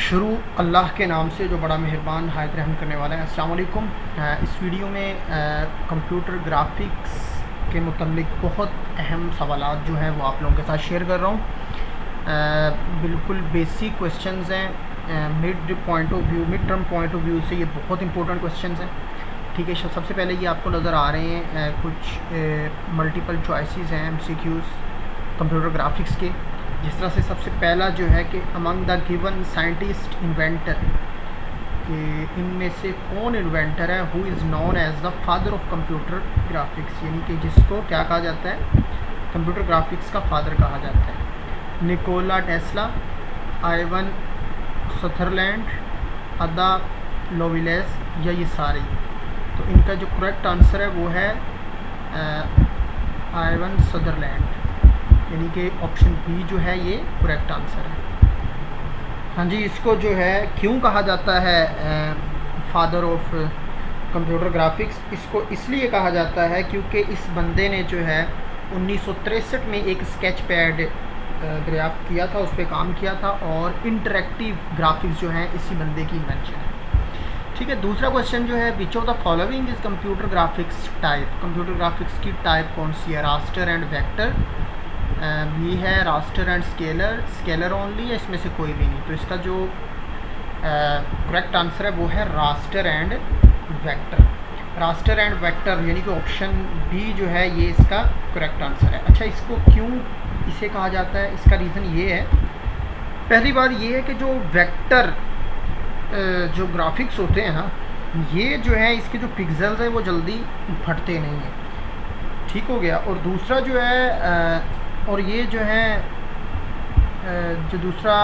शुरू अल्लाह के नाम से जो बड़ा मेहरबान हायत रहम करने वाला है। अस्सलाम वालेकुम। इस वीडियो में कंप्यूटर ग्राफिक्स के मुतल्लिक बहुत अहम सवालात जो हैं वो आप लोगों के साथ शेयर कर रहा हूँ। बिल्कुल बेसिक क्वेश्चंस हैं, mid term point of view से ये बहुत इंपॉर्टेंट क्वेश्चंस हैं। ठीक है, सबसे पहले ये आपको नज़र आ रहे हैं कुछ मल्टीपल चॉइसेस हैं MCQs कंप्यूटर ग्राफिक्स के। जिस तरह से सबसे पहला जो है कि among the given scientist inventor, कि इनमें से कौन इन्वेंटर है who is known as the father of computer graphics, यानी कि जिसको क्या कहा जाता है, कंप्यूटर ग्राफिक्स का फादर कहा जाता है। निकोला टेस्ला, आइवन सदरलैंड, अदा लोविलेस या ये सारे। तो इनका जो करेक्ट आंसर है वो है आइवन सदरलैंड, यानी कि ऑप्शन बी जो है ये करेक्ट आंसर है। हाँ जी, इसको जो है क्यों कहा जाता है फादर ऑफ कंप्यूटर ग्राफिक्स, इसको इसलिए कहा जाता है क्योंकि इस बंदे ने जो है 1963 में एक स्केच पैड दरियाफ्त किया था, उस पर काम किया था, और इंटरेक्टिव ग्राफिक्स जो हैं इसी बंदे की इन्वेंशन है। ठीक है, दूसरा क्वेश्चन जो है, which of the following is computer graphics type. Computer graphics की टाइप कौन सी है, रास्टर एंड वेक्टर, ये है रास्टर एंड स्केलर ओनली, है इसमें से कोई भी नहीं। तो इसका जो करेक्ट आंसर है वो है raster and vector. Raster and vector यानी कि ऑप्शन बी जो है ये इसका करेक्ट आंसर है। अच्छा, इसको क्यों इसे कहा जाता है, इसका रीज़न ये है, पहली बात ये है कि जो वेक्टर जो ग्राफिक्स होते हैं ना, ये जो है इसके जो पिक्सेल्स हैं वो जल्दी फटते नहीं हैं। ठीक हो गया। और दूसरा जो है और ये जो है जो दूसरा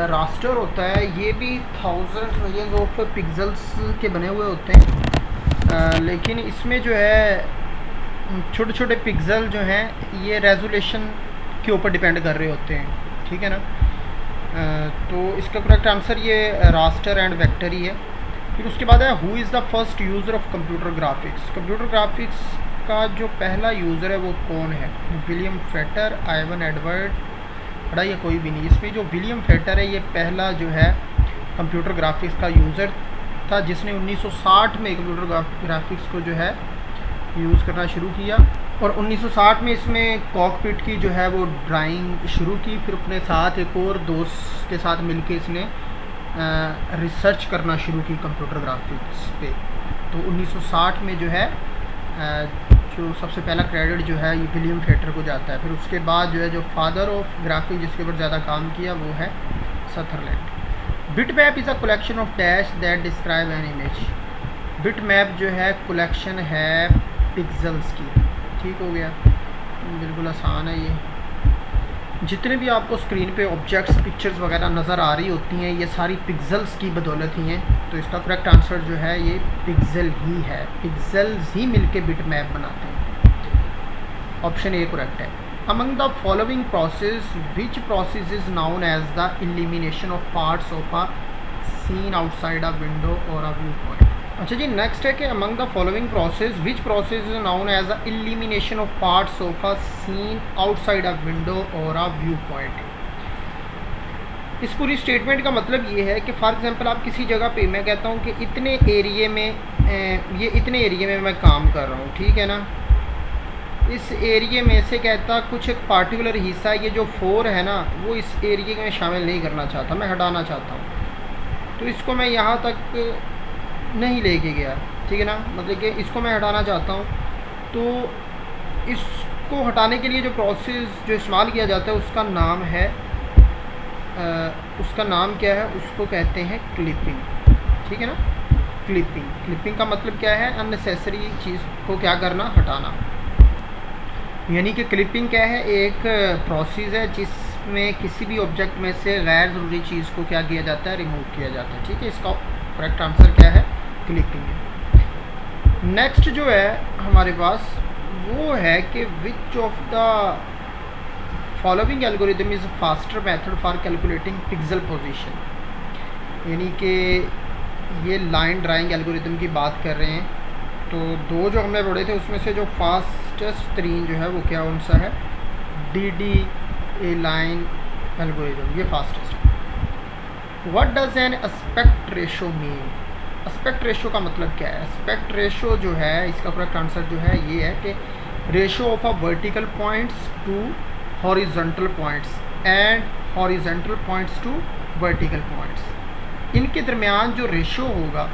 रास्टर होता है ये भी 1000 मिलियन ऑफ पिक्सेल्स के बने हुए होते हैं, लेकिन इसमें जो है छोटे छोटे पिक्सल जो हैं ये रेजोल्यूशन के ऊपर डिपेंड कर रहे होते हैं। ठीक है ना, तो इसका करेक्ट आंसर ये रास्टर एंड वेक्टर ही है। फिर उसके बाद है who is the first user of computer graphics. Computer graphics का जो पहला यूज़र है वो कौन है, विलियम फेटर, आइवन एडवर्ड, बड़ा या कोई भी नहीं। इसमें जो विलियम फेटर है ये पहला जो है कंप्यूटर ग्राफिक्स का यूज़र था, जिसने 1960 में कंप्यूटर ग्राफिक्स को जो है यूज़ करना शुरू किया, और 1960 में इसमें कॉकपिट की जो है वो ड्राइंग शुरू की। फिर अपने साथ एक और दोस्त के साथ मिलके इसने रिसर्च करना शुरू की कंप्यूटर ग्राफिक्स पे। तो 1960 में जो है जो सबसे पहला क्रेडिट जो है ये विलियम फेटर को जाता है। फिर उसके बाद जो है जो फादर ऑफ ग्राफिक जिसके ऊपर ज़्यादा काम किया वो है Sutherland. Bit map is a collection of dash that describe an image. Bit map जो है कलेक्शन है पिक्सेल्स की। ठीक हो गया, बिल्कुल आसान है ये। जितने भी आपको स्क्रीन पे ऑब्जेक्ट्स, पिक्चर्स वगैरह नज़र आ रही होती हैं ये सारी पिक्सेल्स की बदौलत ही हैं। तो इसका करेक्ट आंसर जो है ये पिक्सेल ही है, पिक्सेल्स ही मिलके बिट मैप बनाते हैं। ऑप्शन ए करेक्ट है। Among the following process which process is known as the elimination of parts of a scene outside a window और अ व्यू पॉइंट। अच्छा जी, नेक्स्ट है कि among the following process which process is known as the elimination of parts of a scene outside a window और a view point. इस पूरी statement का मतलब ये है कि फॉर एग्जांपल आप किसी जगह पे, मैं कहता हूँ कि इतने एरिए में ये इतने एरिए में मैं काम कर रहा हूँ, ठीक है ना, इस एरिए में से कहता कुछ एक पार्टिकुलर हिस्सा, ये जो 4 है ना वो इस एरिए में शामिल नहीं करना चाहता, मैं हटाना चाहता हूँ। तो इसको मैं यहाँ तक नहीं लेके गया, ठीक है ना, मतलब कि इसको मैं हटाना चाहता हूँ। तो इसको हटाने के लिए जो प्रोसेस जो इस्तेमाल किया जाता है उसका नाम है उसका नाम क्या है, उसको कहते हैं क्लिपिंग। ठीक है ना, क्लिपिंग का मतलब क्या है, अननेसेसरी चीज़ को क्या करना, हटाना। यानी कि क्लिपिंग क्या है, एक प्रोसेस है जिसमें किसी भी ऑब्जेक्ट में से गैर ज़रूरी चीज़ को क्या किया जाता है, रिमूव किया जाता है। ठीक है, इसका करेक्ट आंसर क्या है, क्लिपिंग है। नेक्स्ट जो है हमारे पास वो है कि विच of the following algorithm is faster method for calculating pixel position. यानी कि ये लाइन ड्राइंग एल्गोरिथम की बात कर रहे हैं। तो दो जो हमने पढ़े थे उसमें से जो फास्टेस्ट तरीन जो है वो क्या कौन सा है, DDA लाइन एल्गोरिथम, ये फास्टेस्ट है। What does an aspect ratio mean? Aspect ratio का मतलब क्या है? एस्पेक्ट रेशो जो है, इसका करेक्ट आंसर जो है ये है कि ratio of a vertical points to horizontal points and horizontal points to vertical points, इनके दरमियान जो रेशो होगा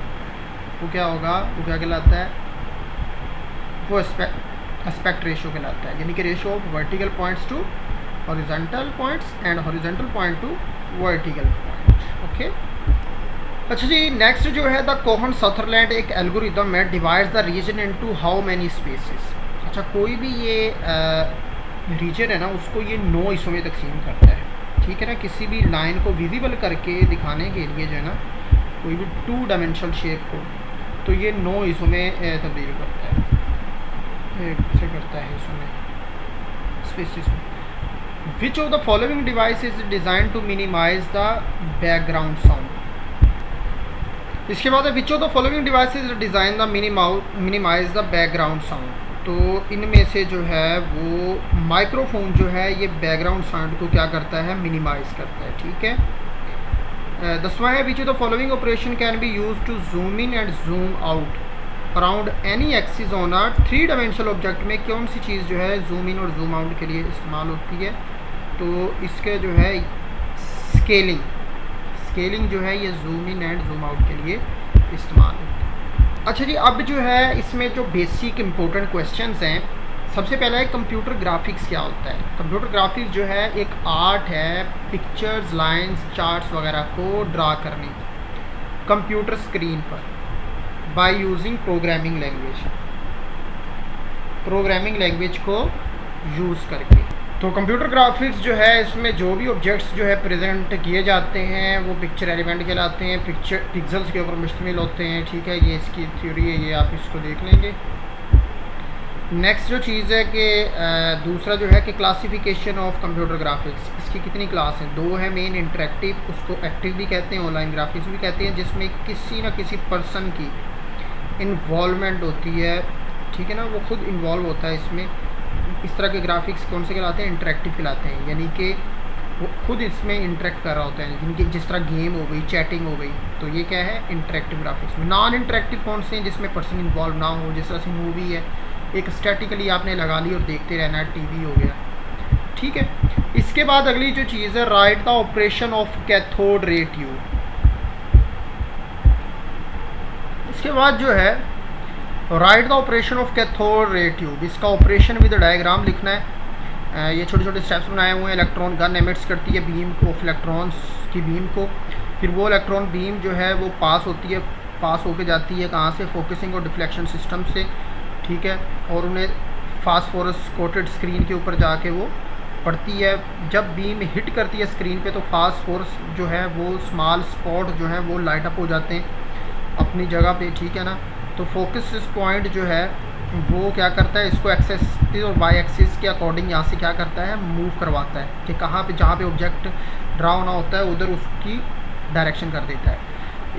वो क्या होगा, वो क्या कहलाता है? वो एस्पेक्ट रेशो कहलाता है, यानी कि ratio of vertical points to horizontal points and horizontal point to vertical point. Okay, अच्छा जी, नेक्स्ट जो है द कोहन सदरलैंड एक एल्गोरिदम है, divides the region into how many spaces. अच्छा, कोई भी ये रीजन है ना, उसको ये 9 हिस्सों में तकसीम करता है, ठीक है ना। किसी भी लाइन को विजिबल करके दिखाने के लिए जो है ना, कोई भी 2 डायमेंशनल शेप को, तो ये 9 हिस्सों में तब्दील करता है, से करता है हिस्सों में, स्पेसिस में। Which of the following device is design to minimize the background sound? इसके बाद which of the following device is design the minimize the background sound? तो इनमें से जो है वो माइक्रोफोन जो है ये बैकग्राउंड साउंड को क्या करता है? मिनिमाइज करता है, ठीक है। 10वां है which of the following operation can be use to zoom in and zoom out around any axis on a 3 dimensional object में कौन सी चीज़ जो है जूम इन और जूम आउट के लिए इस्तेमाल होती है? तो इसके जो है स्केलिंग जो है ये zoom in and zoom out के लिए इस्तेमाल होती है। अच्छा जी, अब जो है इसमें जो बेसिक इंपॉर्टेंट क्वेश्चंस हैं, सबसे पहला है कंप्यूटर ग्राफिक्स क्या होता है? कंप्यूटर ग्राफिक्स जो है एक आर्ट है पिक्चर्स, लाइंस, चार्ट्स वगैरह को ड्रा करने की कंप्यूटर स्क्रीन पर बाय यूजिंग प्रोग्रामिंग लैंग्वेज को यूज़ करके। तो कंप्यूटर ग्राफिक्स जो है इसमें जो भी ऑब्जेक्ट्स जो है प्रेजेंट किए जाते हैं वो पिक्चर एलिमेंट कहलाते हैं, पिक्सल्स के ऊपर मुश्तमिल होते हैं, ठीक है। ये इसकी थ्योरी है, ये आप इसको देख लेंगे। नेक्स्ट जो चीज़ है कि दूसरा जो है कि क्लासिफिकेशन ऑफ कंप्यूटर ग्राफिक्स, इसकी कितनी क्लास हैं? 2 है मेन, इंटरेक्टिव, उसको एक्टिव भी कहते हैं, ऑनलाइन ग्राफिक्स भी कहते हैं, जिसमें किसी न किसी पर्सन की इन्वॉल्वमेंट होती है, ठीक है ना, वो खुद इन्वॉल्व होता है इसमें। इस तरह के ग्राफिक्स कौन से कहलाते हैं? इंटरेक्टिव कहलाते हैं, यानी कि वो खुद इसमें इंटरेक्ट कर रहा होता है, यानी कि जिस तरह गेम हो गई, चैटिंग हो गई, तो ये क्या है? इंटरेक्टिव ग्राफिक्स में। नॉन इंटरेक्टिव कौन से हैं? जिसमें पर्सन इन्वॉल्व ना हो, जिस तरह से मूवी है, एक स्टैटिकली आपने लगा ली और देखते रहना है, टीवी हो गया, ठीक है। इसके बाद अगली जो चीज़ है, right the operation of cathode ray tube. इसके बाद जो है right the operation of cathode ray tube, इसका ऑपरेशन विद डायग्राम लिखना है। ये छोटे छोटे स्टेप्स बनाए हुए हैं। इलेक्ट्रॉन गन एमिट्स करती है बीम ऑफ इलेक्ट्रॉन्स की बीम को, फिर वो इलेक्ट्रॉन बीम जो है वो पास होके जाती है कहाँ से? फोकसिंग और डिफ्लेक्शन सिस्टम से, ठीक है, और उन्हें फास्फोरस कोटेड स्क्रीन के ऊपर जाके वो पड़ती है। जब बीम हिट करती है स्क्रीन पे तो फास्फोरस जो है वो स्मॉल स्पॉट जो है वो लाइट अप हो जाते हैं अपनी जगह पे, ठीक है ना। तो फोकस पॉइंट जो है वो क्या करता है? इसको एक्सिस और वाई एक्सिस के अकॉर्डिंग यहाँ से क्या करता है? मूव करवाता है कि कहाँ पे, जहाँ पे ऑब्जेक्ट ड्रा होना होता है उधर उसकी डायरेक्शन कर देता है।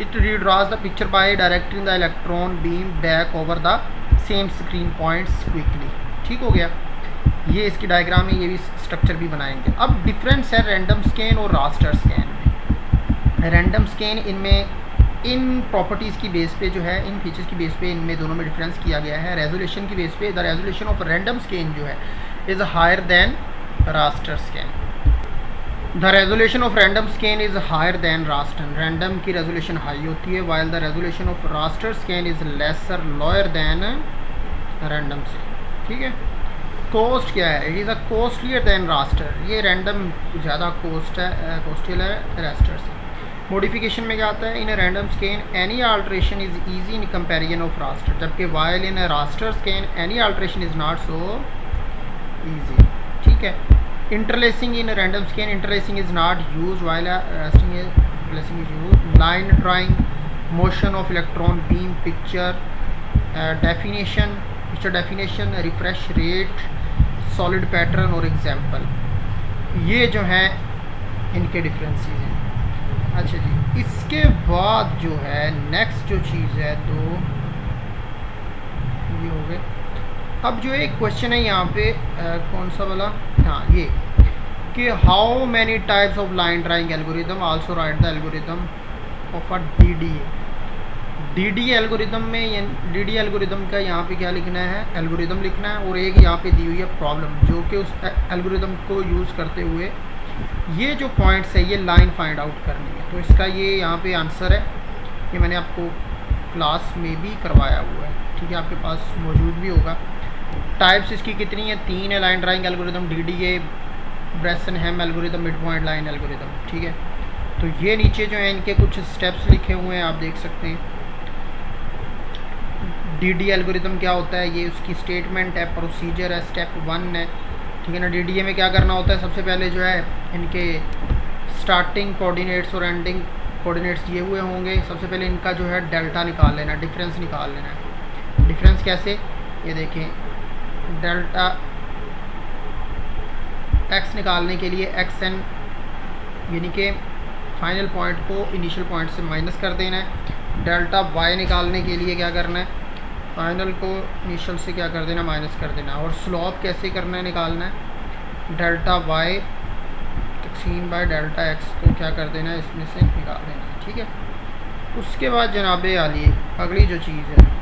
It redraws the picture by directing the electron beam back over the same screen points quickly, ठीक हो गया। ये इसकी डायग्राम है, ये भी स्ट्रक्चर भी बनाएंगे। अब डिफरेंस है रैंडम स्कैन और रास्टर स्कैन में। रैंडम स्कैन इनमें इन प्रॉपर्टीज़ की बेस पे जो है, इन फीचर्स की बेस पे इनमें दोनों में डिफरेंस किया गया है। रेजोल्यूशन की बेस पे the resolution of random scan जो है is higher than raster scan. The resolution of random scan is higher than raster, random की रेजोल्यूशन हाई होती है, while the resolution of raster scan is lesser lower than random से, ठीक है। Cost क्या है? It is a costlier than raster, ये random ज़्यादा कॉस्टल है रास्टर से। मॉडिफिकेशन में क्या आता है? In random scan any alteration is easy in comparison of raster, जबकि while in raster scan any alteration is not so easy, ठीक है। Interlacing in random scan, interlacing is not use while interlacing is use. Line drawing, motion of electron beam, picture definition, refresh rate, solid pattern और example, ये जो है इनके differences हैं। अच्छा जी, इसके बाद जो है नेक्स्ट जो चीज़ है तो ये हो गए। अब जो एक क्वेश्चन है यहाँ पे कौन सा वाला? हाँ, ये कि how many types of line drawing algorithm, also right the algorithm of a DDA algorithm में, DDA एल्गोरिदम का यहाँ पे क्या लिखना है, एल्गोरिदम लिखना है, और एक यहाँ पे दी हुई है प्रॉब्लम, जो कि उस एल्गोरिदम को यूज़ करते हुए ये जो पॉइंट्स है ये लाइन फाइंड आउट करनी है। तो इसका ये यहाँ पे आंसर है, ये मैंने आपको क्लास में भी करवाया हुआ है, ठीक है, आपके पास मौजूद भी होगा। टाइप्स इसकी कितनी है, 3 है, line drawing algorithm, DDA, Bresenham algorithm, mid point line algorithm, ठीक है। तो ये नीचे जो है इनके कुछ स्टेप्स लिखे हुए हैं, आप देख सकते हैं। DDA एल्गोरिदम क्या होता है, ये उसकी स्टेटमेंट है, प्रोसीजर है, स्टेप 1 है, ठीक है ना। DDA में क्या करना होता है, सबसे पहले जो है इनके स्टार्टिंग कोऑर्डिनेट्स और एंडिंग कोऑर्डिनेट्स दिए हुए होंगे। सबसे पहले इनका जो है डेल्टा निकाल लेना, डिफरेंस निकाल लेना है। डिफरेंस कैसे, ये देखें, डेल्टा x निकालने के लिए xn यानी कि फाइनल पॉइंट को इनिशियल पॉइंट से माइनस कर देना है। डेल्टा y निकालने के लिए क्या करना है, फाइनल को इनिशियल से क्या कर देना, माइनस कर देना। और स्लोप कैसे करना है, निकालना है, डेल्टा y तकसीम बाय डेल्टा x को क्या कर देना है, इसमें से निकाल देना है, ठीक है। उसके बाद जनाब आली अगली जो चीज़ है,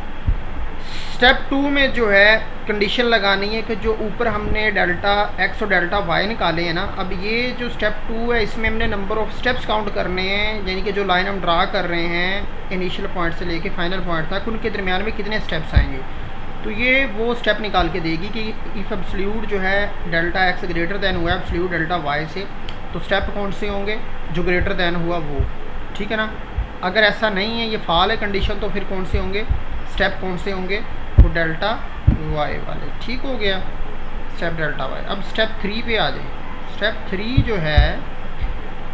स्टेप 2 में जो है कंडीशन लगानी है कि जो ऊपर हमने डेल्टा x और डेल्टा y निकाले हैं ना, अब ये जो स्टेप 2 है इसमें हमने नंबर ऑफ़ स्टेप्स काउंट करने हैं, यानी कि जो लाइन हम ड्रा कर रहे हैं इनिशियल पॉइंट से लेके फाइनल पॉइंट तक, उनके दरमियान में कितने स्टेप्स आएंगे। तो ये वो स्टेप निकाल के देगी कि इफ़ एब्सोल्यूट जो है डेल्टा x ग्रेटर दैन हुआ एब्सोल्यूट डेल्टा y से, तो स्टेप कौन से होंगे, जो ग्रेटर दैन हुआ वो, ठीक है ना। अगर ऐसा नहीं है, ये फाल है कंडीशन, तो फिर कौन से होंगे, स्टेप कौन से होंगे, वो डेल्टा y वाले, ठीक हो गया, स्टेप डेल्टा y। अब स्टेप 3 पे आ जाए। स्टेप 3 जो है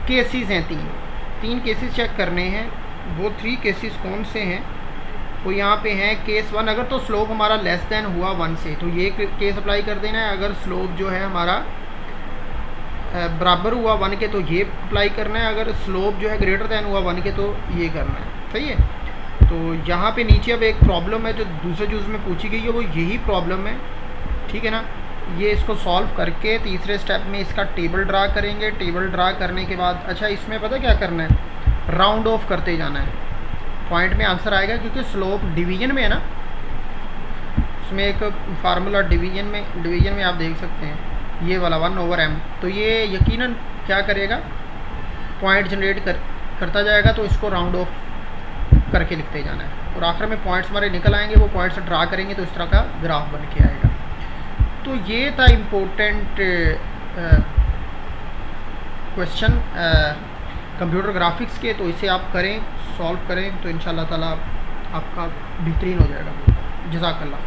केसेस हैं, तीन केसेस चेक करने हैं। वो 3 केसेस कौन से हैं, वो यहाँ पे हैं। केस 1, अगर तो स्लोप हमारा लेस देन हुआ 1 से, तो ये केस अप्लाई कर देना है। अगर स्लोप जो है हमारा बराबर हुआ 1 के, तो ये अप्लाई करना है। अगर स्लोप जो है ग्रेटर देन हुआ 1 के, तो ये करना है, सही है। तो यहाँ पे नीचे अब एक प्रॉब्लम है जो दूसरे जूज़ में पूछी गई है, वो यही प्रॉब्लम है, ठीक है ना। ये इसको सॉल्व करके तीसरे स्टेप में इसका टेबल ड्रा करेंगे। टेबल ड्रा करने के बाद, अच्छा इसमें पता क्या करना है, राउंड ऑफ करते जाना है, पॉइंट में आंसर आएगा, क्योंकि स्लोप डिवीजन में है ना, उसमें एक फार्मूला डिवीजन में आप देख सकते हैं, ये वाला 1/m। तो ये यकीनन क्या करेगा, पॉइंट जनरेट करता जाएगा, तो इसको राउंड ऑफ करके लिखते जाना है, और आखिर में पॉइंट्स हमारे निकल आएंगे, वो पॉइंट्स ड्रा करेंगे तो इस तरह का ग्राफ बन के आएगा। तो ये था इम्पोर्टेंट क्वेश्चन कंप्यूटर ग्राफिक्स के। तो इसे आप करें, सॉल्व करें, तो इंशाल्लाह ताला आपका बेहतरीन हो जाएगा। जज़ाकल्लाह।